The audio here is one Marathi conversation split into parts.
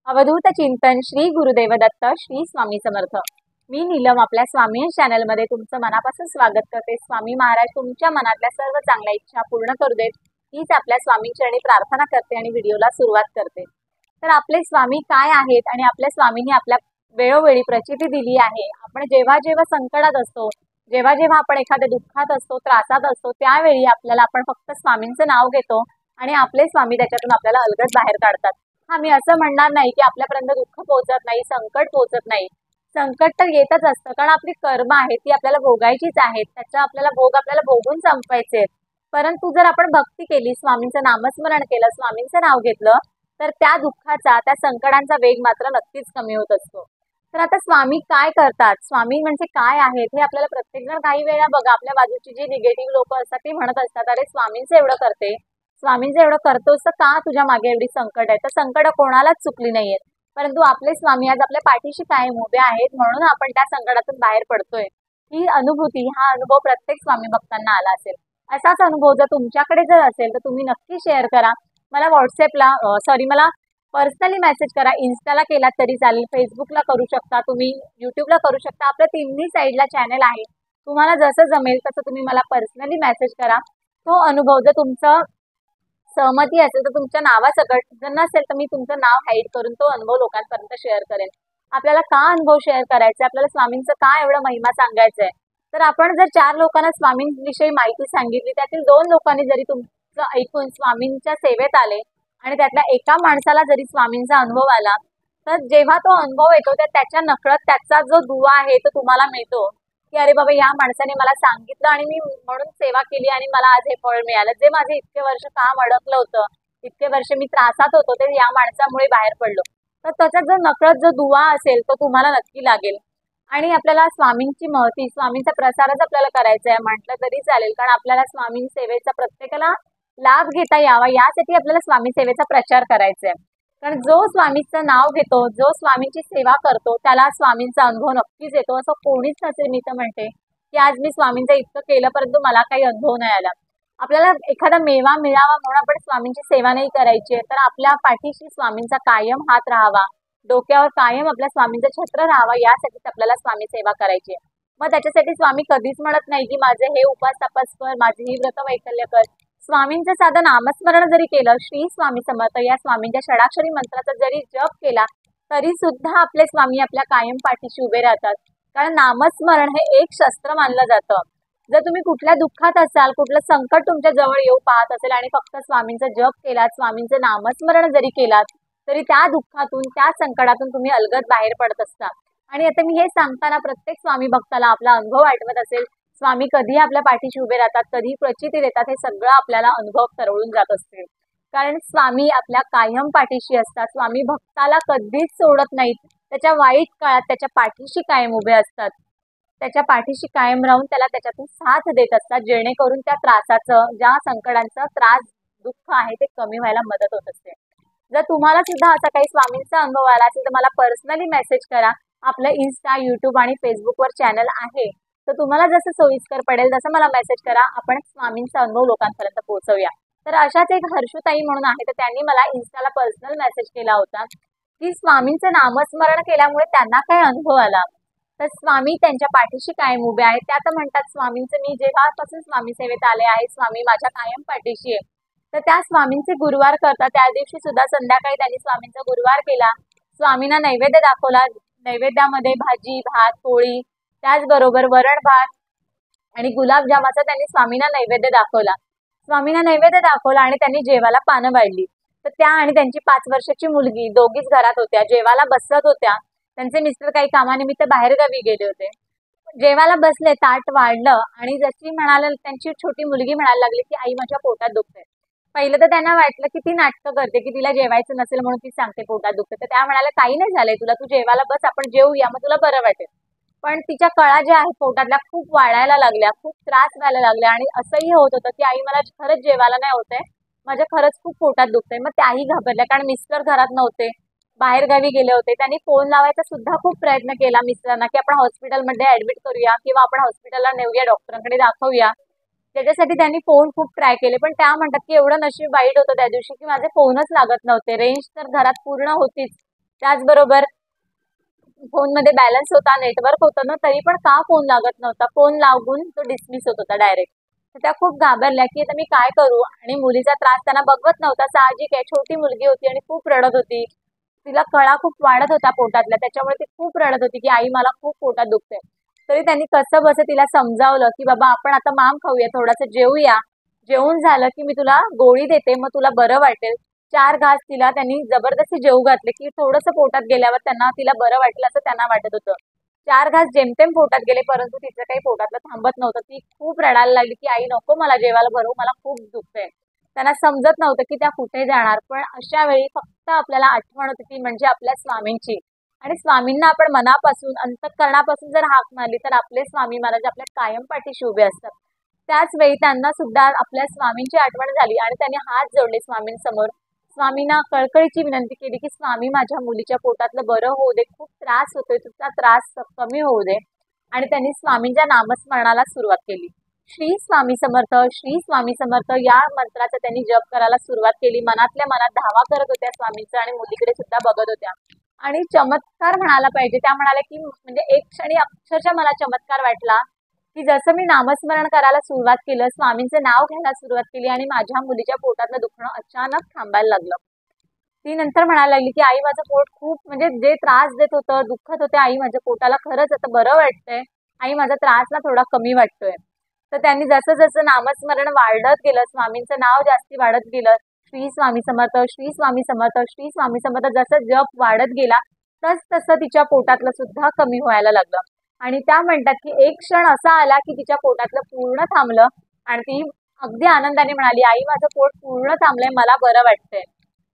अवधूत चिंतन श्री गुरुदेव दत्त श्री स्वामी समर्थ। मी नीलम आपल्या स्वामी चॅनलमध्ये तुमचं मनापासून स्वागत करते। स्वामी महाराज तुमच्या मनातल्या सर्व चांगल्या इच्छा पूर्ण करू देत हीच आपल्या स्वामींचरणी प्रार्थना करते आणि व्हिडिओला सुरुवात करते। तर आपले स्वामी काय आहेत आणि आपल्या स्वामींनी आपल्या वेळोवेळी प्रचिती दिली आहे। आपण जेव्हा जेव्हा संकटात असतो, जेव्हा जेव्हा आपण एखाद्या दुःखात असतो, त्रासात असतो, त्यावेळी आपल्याला आपण फक्त स्वामींचं नाव घेतो आणि आपले स्वामी त्याच्यातून आपल्याला अलगद बाहेर काढतात। हा, मी असं म्हणणार नाही की आपल्यापर्यंत दुःख पोहोचत नाही, संकट पोहोचत नाही। संकट तर येतच असतं, कारण आपली कर्म आहेत ती आपल्याला भोगायचीच आहेत, त्याचा आपल्याला भोगून संपवायचे। परंतु जर आपण भक्ती केली, स्वामींचं नामस्मरण केलं, स्वामींचं नाव घेतलं, तर त्या दुःखाचा, त्या संकटांचा वेग मात्र नक्कीच कमी होत असतो। तर आता स्वामी काय करतात, स्वामी म्हणजे काय आहेत, हे आपल्याला प्रत्येकजण काही वेळा बघा आपल्या बाजूची जी निगेटिव्ह लोक असतात ते म्हणत असतात, अरे स्वामींचं एवढं करते, स्वामींचं एवढं करतोस तर का तुझ्या मागे एवढी संकट आहे। तर संकट कोणालाच चुकली नाहीयेत, परंतु आपले स्वामी आज आपल्या पाठीशी कायम उभे आहेत, म्हणून आपण त्या संकटातून बाहेर पडतोय। ही अनुभूती, हा अनुभव प्रत्येक स्वामी भक्तांना आला असेल। असाच अनुभव जर तुमच्याकडे जर असेल तर तुम्ही नक्की शेअर करा। मला व्हॉट्सअपला मला पर्सनली मेसेज करा, इन्स्टाला केला तरी चालेल, फेसबुकला करू शकता, तुम्ही यूट्यूबला करू शकता, आपल्या तिन्ही साईडला चॅनल आहे। तुम्हाला जसं जमेल तसं तुम्ही मला पर्सनली मेसेज करा। तो अनुभव जर तुमचं सहमती असेल तर तुमच्या नावासकट, जर नसेल तर मी तुमचं नाव हाईड करून तो अनुभव लोकांपर्यंत शेअर करेन। आपल्याला का अनुभव शेअर करायचा, आपल्याला स्वामींचं का एवढं महिमा सांगायचं आहे, तर आपण जर 4 लोकांना स्वामींविषयी माहिती सांगितली, त्यातील 2 लोकांनी जरी तुमचं ऐकून स्वामींच्या सेवेत आले आणि त्यातल्या एका माणसाला जरी स्वामींचा अनुभव आला, तर जेव्हा तो अनुभव येतो तर त्याच्या नकळत त्याचा जो दुवा आहे तो तुम्हाला मिळतो की अरे बाबा या माणसाने मला सांगितलं आणि मी म्हणून सेवा केली आणि मला आज हे फळ मिळालं। जे माझे इतके वर्ष काम अडकलं होतं, इतके वर्ष मी त्रासात होतो, ते या माणसामुळे बाहेर पडलो। तर त्याचा जो नकळत जो दुवा असेल तो तुम्हाला नक्की लागेल। आणि आपल्याला स्वामींची महती, स्वामींचा प्रसारच आपल्याला करायचा आहे म्हटलं तरी चालेल, कारण आपल्याला स्वामी सेवेचा प्रत्येकाला लाभ घेता यावा यासाठी आपल्याला स्वामी सेवेचा प्रचार करायचा आहे। कारण जो स्वामींचं नाव घेतो, जो स्वामींची सेवा करतो, त्याला स्वामींचा अनुभव नक्कीच येतो। असं कोणीच नसेल, मी तर म्हणते की आज मी स्वामींचं इतकं केलं परंतु मला काही अनुभव नाही आला। आपल्याला एखादा मेवा मिळावा म्हणून आपण स्वामींची सेवा नाही करायची आहे, तर आपल्या पाठीशी स्वामींचा कायम हात राहावा, डोक्यावर कायम आपल्या स्वामींचं छत्र राहावा, यासाठीच आपल्याला स्वामी सेवा करायची आहे। मग त्याच्यासाठी स्वामी कधीच म्हणत नाही की माझे हे उपास तपास कर, माझे ही व्रत वैकल्य कर। स्वामींचं साधं नामस्मरण जरी केलं, श्री स्वामी समर्थ या स्वामींच्या षडाक्षरी मंत्राचा जरी जप केला, तरी सुद्धा आपले स्वामी आपल्या कायम पाठीशी उभे राहतात। कारण नामस्मरण हे एक शस्त्र मानलं जातं। जर तुम्ही कुठल्या दुःखात असाल, कुठलं संकट तुमच्या जवळ येऊ पाहत असेल आणि फक्त स्वामींचा जप केलात, स्वामींचं नामस्मरण जरी केलात, तरी त्या दुःखातून, त्या संकटातून तुम्ही अलगद बाहेर पडत असता। आणि आता मी हे सांगताना प्रत्येक स्वामी भक्ताला आपला अनुभव आठवत असेल, स्वामी कधी आपल्या पाठीशी उभे राहतात, कधी प्रचिती देतात, हे सगळं आपल्याला अनुभव तरळून जात असतील। कारण स्वामी आपल्या कायम पाठीशी असतात। स्वामी भक्ताला कधीच सोडत नाहीत, त्याच्या वाईट काळात त्याच्या पाठीशी कायम उभे असतात, त्याच्या पाठीशी कायम राहून त्याला त्याच्यातून साथ देत असतात, जेणेकरून त्या त्रासाचं, ज्या संकटांचा त्रास, दुःख आहे ते कमी व्हायला मदत होत असते। जर तुम्हाला सुद्धा असा काही स्वामींचा अनुभव आला असेल तर मला पर्सनली मेसेज करा। आपलं इन्स्टा, यूट्यूब आणि फेसबुकवर चॅनल आहे, तर तुम्हाला जसं सोयीस्कर पडेल तसं मला मेसेज करा, आपण स्वामींचा अनुभव लोकांपर्यंत पोहोचवूया। तर अशाच एक हर्षुताई म्हणून आहे, तर त्यांनी मला इन्स्टाला पर्सनल मेसेज केला होता की स्वामींचं नामस्मरण केल्यामुळे त्यांना काय अनुभव आला, तर स्वामी त्यांच्या पाठीशी कायम उभे आहेत। त्या तर म्हणतात स्वामींचं, मी जेव्हापासून स्वामी सेवेत आले आहे, स्वामी माझ्या कायम पाठीशी आहे। तर त्या स्वामींचे गुरुवार करतात, त्या दिवशी सुद्धा संध्याकाळी त्यांनी स्वामींचा गुरुवार केला, स्वामींना नैवेद्य दाखवला, नैवेद्यामध्ये भाजी, भात, पोळी, त्याचबरोबर वरण भात आणि गुलाबजामाचा त्यांनी स्वामींना नैवेद्य दाखवला। स्वामींना नैवेद्य दाखवला आणि त्यांनी जेवायला पानं वाढली। तर त्या आणि त्यांची 5 वर्षाची मुलगी दोघीच घरात होत्या, जेवायला बसत होत्या। त्यांचे मिस्टर काही कामानिमित्त बाहेरगावी गेले होते। जेवायला बसले, ताट वाढलं आणि जशी म्हणाले, त्यांची छोटी मुलगी म्हणायला लागली की आई माझ्या पोटात दुखते। पहिलं तर त्यांना वाटलं की ती नाटकं करते, की तिला जेवायचं नसेल म्हणून ती सांगते पोटात दुखते। तर त्या म्हणाल्या काही नाही झालंय तुला, तू जेवायला बस, आपण जेवूया, मग तुला बरं वाटेल। पण तिच्या कळा ज्या आहेत पोटातल्या खूप वाढायला लागल्या, खूप त्रास व्हायला लागल्या आणि असंही होत होतं की आई मला खरंच जेवायला नाही होतंय, माझ्या खरंच खूप पोटात दुखतंय। मग त्याही घाबरल्या, कारण मिस्टर घरात नव्हते, बाहेरगावी गेले होते। त्यांनी फोन लावायचा सुद्धा खूप प्रयत्न केला मिस्टरांना की आपण हॉस्पिटलमध्ये ऍडमिट करूया किंवा आपण हॉस्पिटलला नेऊया, डॉक्टरांकडे दाखवूया। त्याच्यासाठी त्यांनी फोन खूप ट्राय केले, पण त्या म्हणतात की एवढं नशीब वाईट होतं त्या दिवशी की माझे फोनच लागत नव्हते। रेंज तर घरात पूर्ण होतीच, त्याचबरोबर फोनमध्ये बॅलन्स होता, नेटवर्क होतं ना, तरी पण का फोन लागत नव्हता. फोन लागून तो डिसमिस होत होता डायरेक्ट. तर त्या खूप घाबरल्या की आता मी काय करू. आणि मुलीचा त्रास त्यांना बघवत नव्हता. साहजिक आहे, छोटी मुलगी होती आणि खूप रडत होती. तिला कळा खूप वाढत होता पोटातल्या, त्याच्यामुळे ती खूप रडत होती की आई मला खूप पोटात दुखतंय. तरी त्यांनी कसं बसं तिला समजावलं की बाबा आपण आता माम खाऊया, थोडंसं जेवूया. जेवून झालं की मी तुला गोळी देते, मग तुला बरं वाटेल. 4 घास तिला त्यांनी जबरदस्ती जेवू घातले की थोडंसं पोटात गेल्यावर तिला बरं वाटेल असं त्यांना वाटत होतं. 4 घास जेमतेम पोटात गेले, परंतु तिचं काही पोटातलं थांबत नव्हतं. ती खूप रडायला लागली की आई नको मला जेवायला भरवू, मला खूप दुखतंय. त्यांना समजत नव्हतं की त्या कुठे जाणार. पण अशा वेळी फक्त आपल्याला आठवण होती ती म्हणजे आपल्या स्वामींची. आणि स्वामींना आपण मनापासून, अंतःकरणापासून जर हाक मारली तर आपले स्वामी महाराज आपल्या कायम पाठीशी उभे असतात. त्याच वेळी त्यांना सुद्धा आपल्या स्वामींची आठवण झाली आणि त्यांनी हात जोडले स्वामींसमोर. स्वामींना कळकळीची विनंती केली की स्वामी माझ्या मुलीच्या पोटातलं बरं होऊ दे, खूप त्रास होतोय, तुमचा त्रास कमी होऊ दे. आणि त्यांनी स्वामींच्या नामस्मरणाला सुरुवात केली. श्री स्वामी समर्थ, श्री स्वामी समर्थ या मंत्राचा त्यांनी जप करायला सुरुवात केली. मनातल्या मनात धावा करत होत्या स्वामींचा आणि मुलीकडे सुद्धा बघत होत्या. आणि चमत्कार म्हणायला पाहिजे, त्या म्हणाल्या की म्हणजे एक क्षणी अक्षरशः मला चमत्कार वाटला की जसं मी नामस्मरण करायला सुरुवात केलं, स्वामींचं नाव घ्यायला सुरुवात केली आणि माझ्या मुलीच्या पोटातलं दुखणं अचानक थांबायला लागलं. ती नंतर म्हणायला लागली की आई माझं पोट खूप म्हणजे जे त्रास देत होतं, दुखत होते आई माझ्या पोटाला, खरंच आता बरं वाटतंय. आई माझा त्रास ना थोडा कमी वाटतोय. तर त्यांनी जसं जसं नामस्मरण वाढत गेलं, स्वामींचं नाव जास्ती वाढत गेलं, श्री स्वामी समर्थ, श्री स्वामी समर्थ, श्री स्वामी समर्थ जसं जप वाढत गेला, तसं तिच्या पोटातलं सुद्धा कमी व्हायला लागलं. आणि त्या म्हणतात की एक क्षण असा आला की तिच्या पोटातलं पूर्ण थांबलं आणि ती अगदी आनंदाने म्हणाली आई माझं पोट पूर्ण थांबलंय, मला बरं वाटतंय.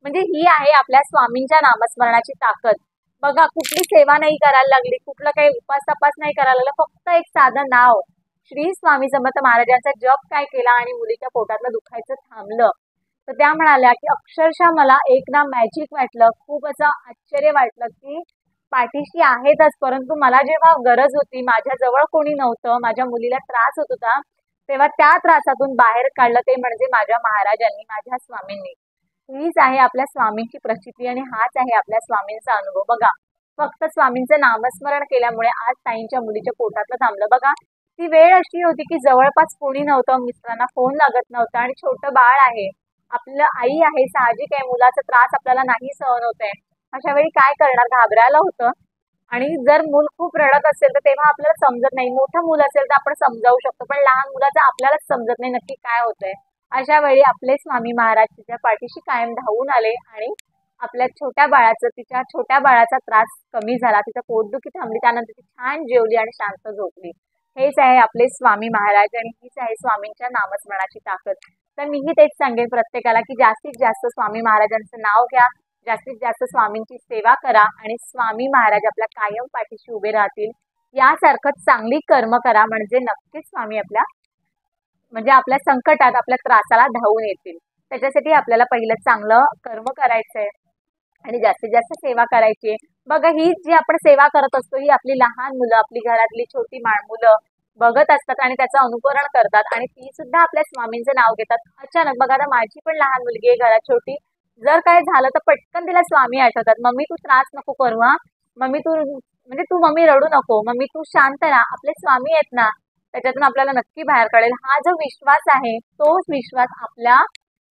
म्हणजे ही आहे आपल्या स्वामींच्या नामस्मरणाची ताकद. बघा, कुठली सेवा नाही करायला लागली, कुठलं काही उपास तपास नाही करायला लागलं, फक्त एक साधं नाव श्री स्वामी समर्थ महाराजांचा जप काय केला आणि मुलीच्या पोटातलं दुखायचं थांबलं. तर त्या म्हणाल्या की अक्षरशः मला एक ना मॅजिक वाटलं, खूप असं आश्चर्य वाटलं की पाठीशी आहेतच, परंतु मला जेव्हा गरज होती, माझ्या जवळ कोणी नव्हतं, माझ्या मुलीला त्रास होत होता, तेव्हा त्या त्रासातून बाहेर काढलं ते म्हणजे माझ्या महाराजांनी, माझ्या स्वामींनी. हीच आहे आपल्या स्वामींची प्रचिती आणि हाच आहे आपल्या स्वामींचा अनुभव. बघा, फक्त स्वामींचं नामस्मरण केल्यामुळे आज ताईंच्या मुलीच्या पोटातलं थांबलं. बघा, ती वेळ अशी होती की जवळपास कोणी नव्हतं, मित्रांना फोन लागत नव्हता आणि छोटं बाळ आहे, आपलं आई आहे, साहजिक आहे मुलाचा त्रास आपल्याला नाही सहन होत आहे. अशा वेळी काय करणार, घाबरायला होतं. आणि जर मूल खूप रडत असेल तर तेव्हा आपल्याला समजत नाही. मोठं मूल असेल तर आपण समजावू शकतो, पण लहान मुलाचं आपल्यालाच समजत नाही नक्की काय होतंय. अशा वेळी आपले स्वामी महाराज तिच्या पाठीशी कायम धावून आले आणि आपल्या तिच्या छोट्या बाळाचा त्रास कमी झाला, तिचं पोटदुखी थांबली, त्यानंतर ती छान जेवली आणि शांत झोपली. हेच आहे आपले स्वामी महाराज आणि हीच आहे स्वामींच्या नामस्मरणाची ताकद. तर मीही तेच सांगेन प्रत्येकाला की जास्तीत जास्त स्वामी महाराजांचं नाव घ्या, जास्तीत जास्त स्वामींची सेवा करा आणि स्वामी महाराज आपल्या कायम पाठीशी उभे राहतील. यासारखं चांगली कर्म करा म्हणजे नक्कीच स्वामी आपल्या संकटात, आपल्या त्रासाला धावून येतील. त्याच्यासाठी आपल्याला पहिलं चांगलं कर्म करायचंय आणि जास्तीत जास्त सेवा करायची. बघा, ही जी आपण सेवा करत असतो ही आपली लहान मुलं, आपली घरातली छोटी मुलं बघत असतात आणि त्याचं अनुकरण करतात आणि ती सुद्धा आपल्या स्वामींचं नाव घेतात. अचानक बघा, आता माझी पण लहान मुलगी आहे घरात छोटी, जर काय झालं तर पटकन तिला स्वामी आठवतात. मम्मी तू त्रास नको करू, हा मम्मी तू मम्मी रडू नको, मम्मी तू शांत राहा, आपले स्वामी आहेत ना. त्याच्यातून आपल्याला नक्की बाहेर काढेल. हा जो विश्वास आहे तोच विश्वास आपल्या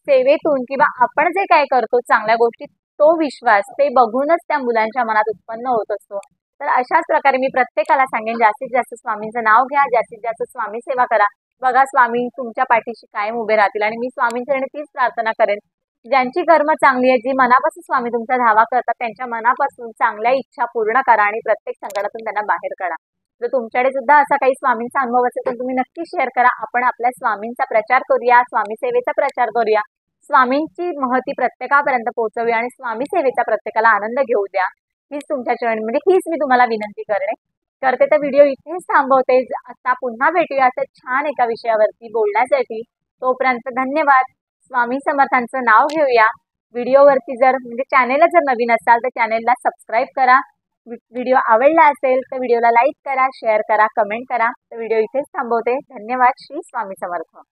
सेवेतून किंवा आपण जे काय करतो चांगल्या गोष्टी, तो विश्वास ते बघूनच त्या मुलांच्या मनात उत्पन्न होत असतो. तर अशाच प्रकारे मी प्रत्येकाला सांगेन जास्तीत जास्त स्वामींचं नाव घ्या, जास्तीत जास्त स्वामी सेवा करा. बघा, स्वामी तुमच्या पाठीशी कायम उभे राहतील आणि मी स्वामींकडे तीच प्रार्थना करेन, ज्यांची कर्म चांगली आहे, जी मनापासून स्वामी तुमचा धावा करतात, त्यांच्या मनापासून चांगल्या इच्छा पूर्ण करा आणि प्रत्येक संकटातून त्यांना बाहेर काढा. जर तुमच्याकडे सुद्धा असा काही स्वामींचा अनुभव असेल तर तुम्ही नक्की शेअर करा. आपण आपल्या स्वामींचा प्रचार करूया, स्वामी सेवेचा प्रचार करूया, स्वामींची महती प्रत्येकापर्यंत पोहोचवूया आणि स्वामी सेवेचा प्रत्येकाला आनंद घेऊ द्या. हीच तुमच्या चरणी हीच मी तुम्हाला विनंती करते. तर व्हिडिओ इथेच थांबवते. आता पुन्हा भेटूया असं छान एका विषयावरती बोलण्यासाठी. तोपर्यंत धन्यवाद. स्वामी समर्थांचं नाव घेऊया. व्हिडिओवरती चॅनेलला जर नवीन असाल तर चॅनेलला सबस्क्राईब करा. व्हिडिओ आवडला असेल तर व्हिडिओला लाईक करा, शेअर करा, कमेंट करा. तर व्हिडिओ इथेच थांबवते. धन्यवाद. श्री स्वामी समर्थ.